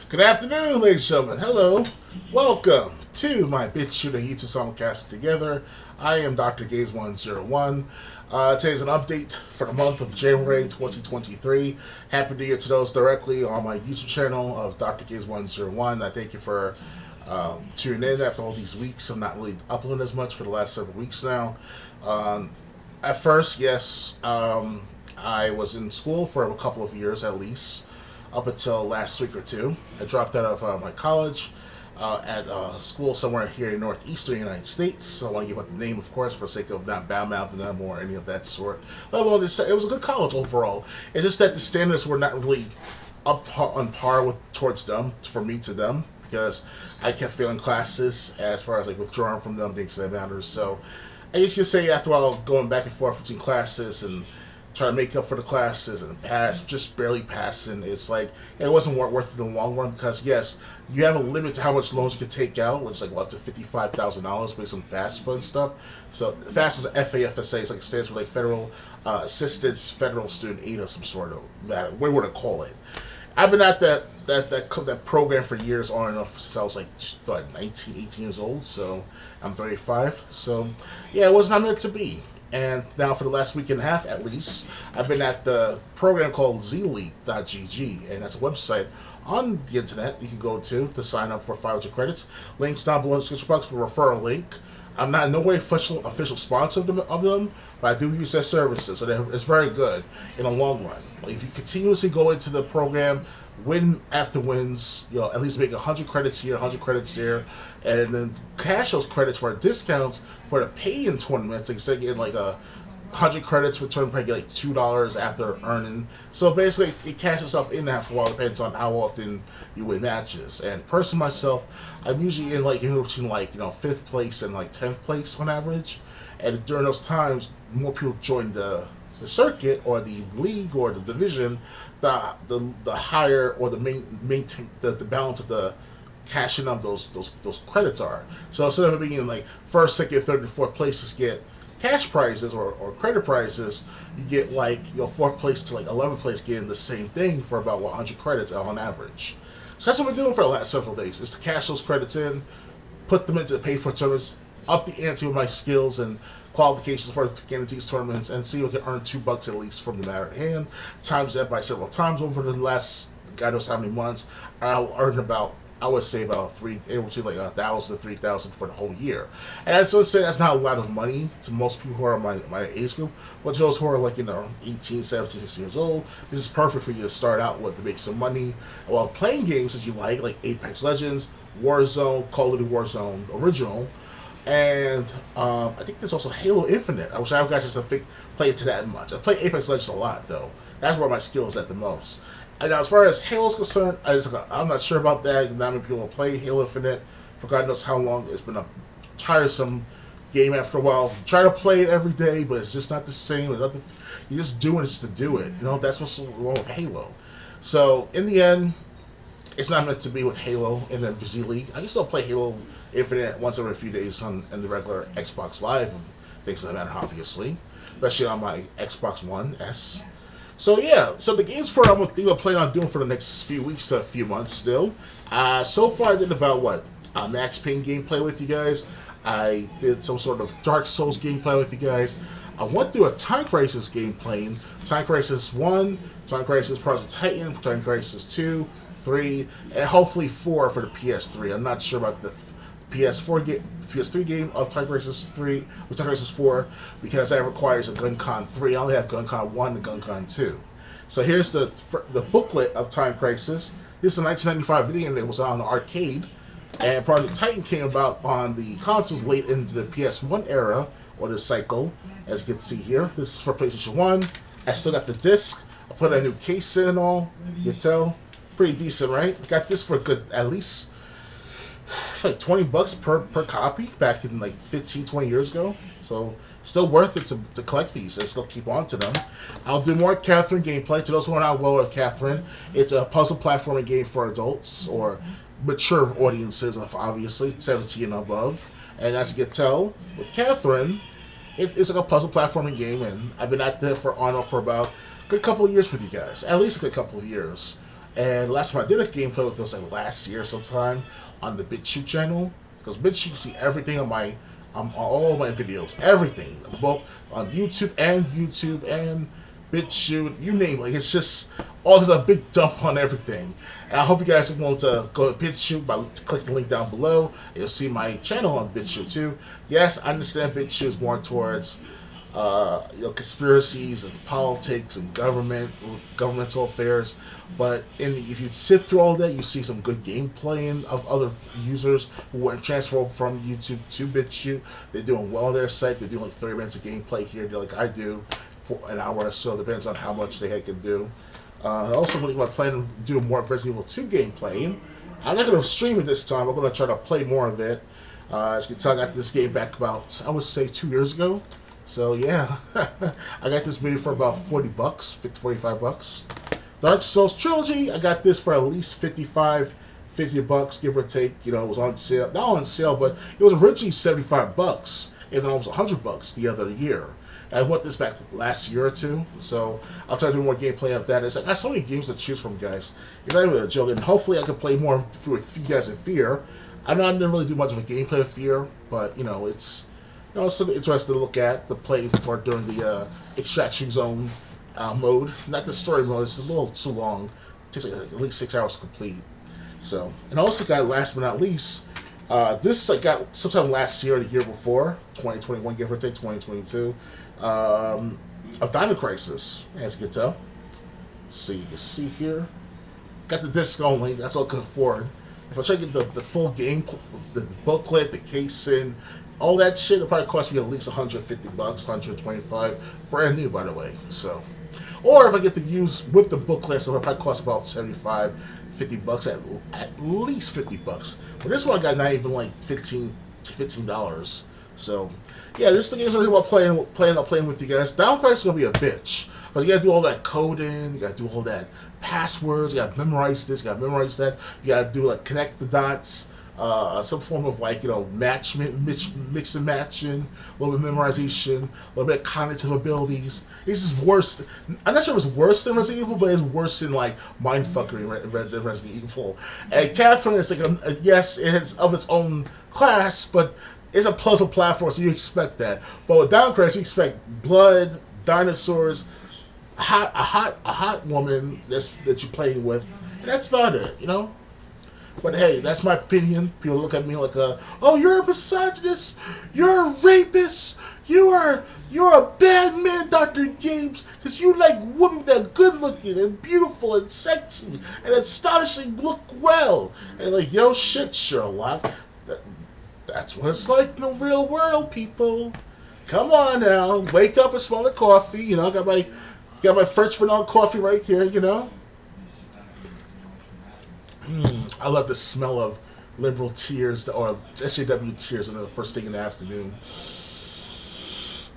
Good afternoon, ladies and gentlemen. Hello. Welcome to my Bitch Shooter YouTube simulcast together. I am DoctorGames101. Today's an update for the month of January 2023. Happy New Year to those directly on my YouTube channel of DoctorGames101. I thank you for tuning in after all these weeks. I'm not really uploading as much for the last several weeks now. Um, at first, yes, I was in school for a couple of years at least up until last week or two. I dropped out of my college at school somewhere here in northeastern United States. So I want to give up the name, of course, for the sake of not bad-mouthing them or any of that sort. Let alone it was a good college overall. It's just that the standards were not really on par with towards them for me to them because I kept failing classes as far as like withdrawing from them, things that matters. So I used to say after a while going back and forth between classes and try to make up for the classes and pass, just barely passing. It's like it wasn't worth it in the long run because yes, you have a limit to how much loans you can take out, which is like up to $55,000 based on FAFSA and stuff. So FAFSA was FAFSA, it's like it stands for like Federal Assistance, Federal Student Aid, or some sort of that. What do you want to call it? I've been at that program for years on and off since I was like 19, 18 years old. So I'm 35. So yeah, it was not meant to be. And now for the last week and a half at least, I've been at the program called zleague.gg, and that's a website on the internet you can go to sign up for 500 credits. Links down below in the description box for referral link. I'm not in no way official sponsor of them, but I do use their services, so it's very good in the long run. If you continuously go into the program, win after wins, at least make 100 credits here, 100 credits there, and then cash those credits for discounts for the pay-in tournaments. Instead of getting like 100 credits for tournament, get like $2 after earning. So basically, it cashes itself in after a while. Depends on how often you win matches. And personally, myself, I'm usually in between fifth place and like 10th place on average. And during those times, more people join the circuit or the league or the division, the higher or the maintain the balance of the cashing of those credits are. So instead of being in like first, second, third, and fourth places get cash prizes or credit prizes, you get like fourth place to like 11th place getting the same thing for about 100 credits on average. So that's what we're doing for the last several days, is to cash those credits in, put them into the pay for tournaments, up the ante with my skills and qualifications for getting these tournaments, and see if we can earn $2 at least from the matter at hand. Times that by several times over the last God knows how many months. I'll earn about, I would say about between like 1,000 to 3,000 for the whole year. And I'd still say that's not a lot of money to most people who are my age group, but to those who are like 18, 17, 16 years old, this is perfect for you to start out with to make some money while playing games that you like Apex Legends, Warzone, Call of Duty Warzone Original. And I think there's also Halo Infinite. I wish I got just to play it to that much. I play Apex Legends a lot though. That's where my skill is at the most. And now, as far as Halo's concerned, I'm not sure about that. Not many people play Halo Infinite for God knows how long. It's been a tiresome game after a while. Try to play it every day, but it's just not the same. You're just doing it just to do it. That's what's wrong with Halo. So in the end, it's not meant to be with Halo in the Z League. I can still play Halo Infinite once every few days on the regular Xbox Live. Things that matter, obviously, especially on my Xbox One S. So yeah, so the games for I'm planning on doing for the next few weeks to a few months still. So far I did about Max Payne gameplay with you guys. I did some sort of Dark Souls gameplay with you guys. I went through a Time Crisis gameplay, Time Crisis 1, Time Crisis Project Titan, Time Crisis 2, 3, and hopefully 4 for the PS3. I'm not sure about the PS3 game of Time Crisis 3 or Time Crisis 4 because that requires a GunCon 3. I only have GunCon 1 and GunCon 2. So here's the booklet of Time Crisis. This is a 1995 video game that was on the arcade, and Project Titan came about on the consoles late into the PS1 era or the cycle. As you can see here, this is for PlayStation 1. I still got the disc. I put a new case in and all. You can tell, pretty decent, right? Got this for a good at least like $20 per copy back in like 15, 20 years ago. So still worth it to collect these and still keep on to them. I'll do more Catherine gameplay. To those who are not well with Catherine, it's a puzzle platforming game for adults or mature audiences, obviously 17 and above. And as you can tell with Catherine, it's like a puzzle platforming game, and I've been at that for about a good couple of years with you guys, at least a good couple of years. And last time I did a gameplay with this like last year sometime on the BitChute channel, because BitChute see everything on my on all my videos, everything, both on YouTube and BitChute, you name it. Like, it's just all just a big dump on everything. And I hope you guys want to go to BitChute by clicking the link down below. You'll see my channel on BitChute too. Yes, I understand BitChute is more towards conspiracies and politics and governmental affairs. But if you sit through all that, you see some good gameplay of other users who went transfer from YouTube to BitChute. They're doing well on their site. They're doing like 30 minutes of gameplay here, like I do, for an hour or so. Depends on how much they can do. Also, when I plan to do more Resident Evil 2 gameplay, I'm not going to stream it this time. I'm going to try to play more of it. As you can tell, I got this game back about, I would say, 2 years ago. So yeah, I got this video for about 40 bucks, 45 bucks. Dark Souls Trilogy, I got this for at least 50 bucks, give or take. You know, it was on sale, not on sale, but it was originally 75 bucks, even almost 100 bucks the other year. I bought this back last year or two, so I'll try to do more gameplay of that. It's like, I got so many games to choose from, guys. It's not even a joke, and hopefully I can play more with you guys in Fear. I know I didn't really do much of a gameplay of Fear, but you know, it's something interesting to look at, to play for during the extraction zone mode. Not the story mode, it's a little too long. It takes like at least 6 hours to complete. So, and I also got, last but not least, this I got sometime last year or the year before, 2021, give or take, 2022, of Dino Crisis, as you can tell. So you can see here, got the disc only, that's all I could afford. If I try to get the full game, the booklet, the casing, all that shit, it'll probably cost me at least 150 bucks, 125, brand new, by the way. So, or if I get to use with the booklet, so it'll probably cost about 75, 50 bucks, at least 50 bucks. But this one I got not even like $15. So, yeah, this thing is really about playing with you guys. Down Crisis is gonna be a bitch, because you gotta do all that coding, you gotta do all that passwords, you gotta memorize this, you gotta memorize that, you gotta do like connect the dots, some form of like, you know, mix and matching, a little bit of memorization, a little bit of cognitive abilities. This is worse. I'm not sure if it's worse than Resident Evil, but it's worse than like mindfuckery than Resident Evil. And Catherine is like, yes, it is of its own class, but it's a puzzle platform, so you expect that. But with Down Crisis, you expect blood, dinosaurs, a hot woman that you're playing with, and that's about it, you know. But hey, that's my opinion. People look at me like, oh, you're a misogynist, you're a rapist, you're a bad man, Dr. Games, because you like women that are good looking and beautiful and sexy and astonishingly look well. And like, yo, shit, Sherlock, that's what it's like in the real world, people. Come on now, wake up and smell the coffee. You know, got my French vanilla coffee right here. You know. I love the smell of liberal tears or SJW tears in the first thing in the afternoon.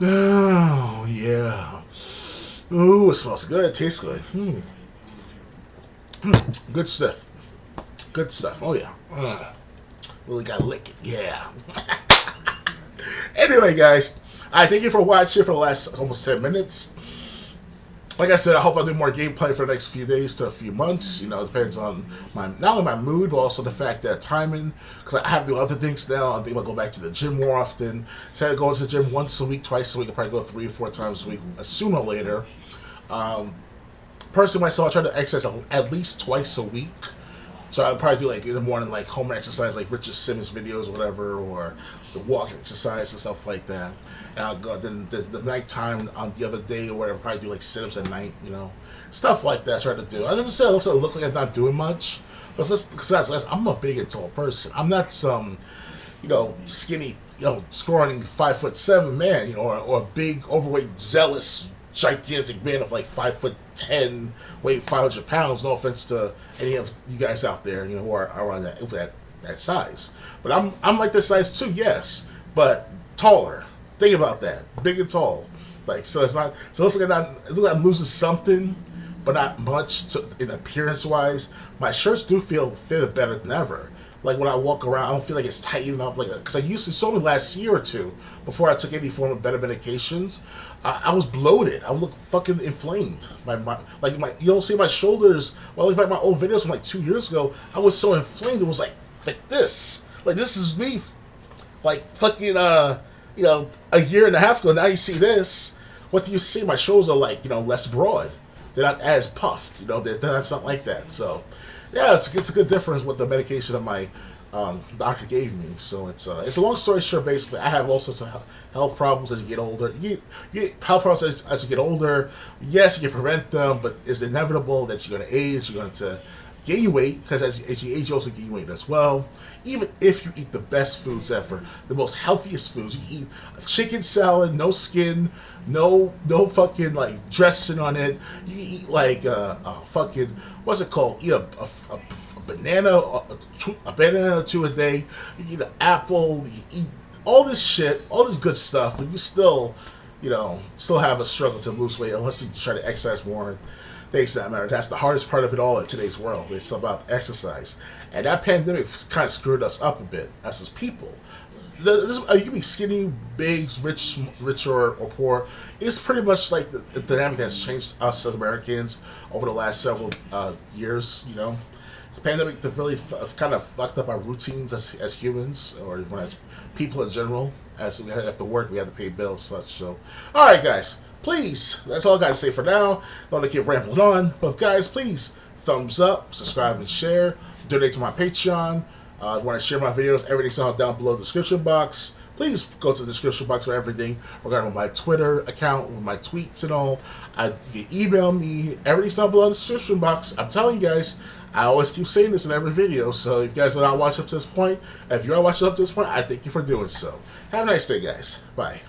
Oh yeah. Ooh, it smells good. It tastes good. Good stuff. Good stuff. Oh yeah. Really gotta lick it. Yeah. Anyway, guys, I thank you for watching for the last almost 10 minutes. Like I said, I hope I do more gameplay for the next few days to a few months. You know, it depends on not only my mood, but also the fact that timing. Because I have to do other things now. I think I'll go back to the gym more often. Instead of going to the gym once a week, twice a week, I'll probably go 3 or 4 times a week sooner or later. Personally, myself, I try to exercise at least twice a week. So I'll probably do like in the morning, like home exercise, like Richard Simmons videos or whatever, or the walking exercise and stuff like that. And I'll go then the nighttime on the other day or whatever, probably do like sit-ups at night, you know, stuff like that. I try to do. I never say it look like I'm not doing much, because I'm a big and tall person. I'm not some, you know, skinny, you know, scrawny 5'7" man, you know, or a big, overweight, zealous, gigantic man of like 5'10", weighing 500 pounds. No offense to any of you guys out there, you know, who are around that size. But I'm like this size too, yes, but taller. Think about that, big and tall. Like, so it's not. So it looks like I'm losing something, but not much in appearance wise. My shirts do feel fit better than ever. Like when I walk around, I don't feel like it's tightening up. Like because I used to, so me last year or two before I took any form of better medications, I was bloated. I would look fucking inflamed. You don't see my shoulders. Well, like my old videos from like 2 years ago, I was so inflamed. It was like this. Like this is me. Like fucking a year and a half ago. Now you see this. What do you see? My shoulders are like less broad. They're not as puffed. They're not like that. So yeah, it's a good difference with the medication that my doctor gave me. So it's a long story short. Basically, I have all sorts of health problems as you get older. You get health problems as you get older. Yes, you can prevent them, but it's inevitable that you're going to age. You're going to gain weight because as you age, you also gain weight as well. Even if you eat the best foods ever, the most healthiest foods, you eat a chicken salad, no skin, no fucking like dressing on it. You eat like a fucking what's it called? Eat a banana, a banana or two a day. You eat an apple. You eat all this shit, all this good stuff, but you still have a struggle to lose weight unless you try to exercise more. Things that matter. That's the hardest part of it all in today's world. It's about exercise, and that pandemic kind of screwed us up a bit as people. You can be skinny, big, rich or poor. It's pretty much like the dynamic that's changed us as Americans over the last several years. The pandemic really kind of fucked up our routines as humans, or as people in general. As we have to work, we have to pay bills, such. So, all right, guys. Please, that's all I gotta say for now. Don't want to keep rambling on, but guys, please thumbs up, subscribe, and share. Donate to my Patreon. If you want to share my videos, everything's down below the description box. Please go to the description box for everything regarding my Twitter account, with my tweets and all. You can email me. Everything's down below in the description box. I'm telling you guys, I always keep saying this in every video. So if you guys are not watching up to this point, if you are watching up to this point, I thank you for doing so. Have a nice day, guys. Bye.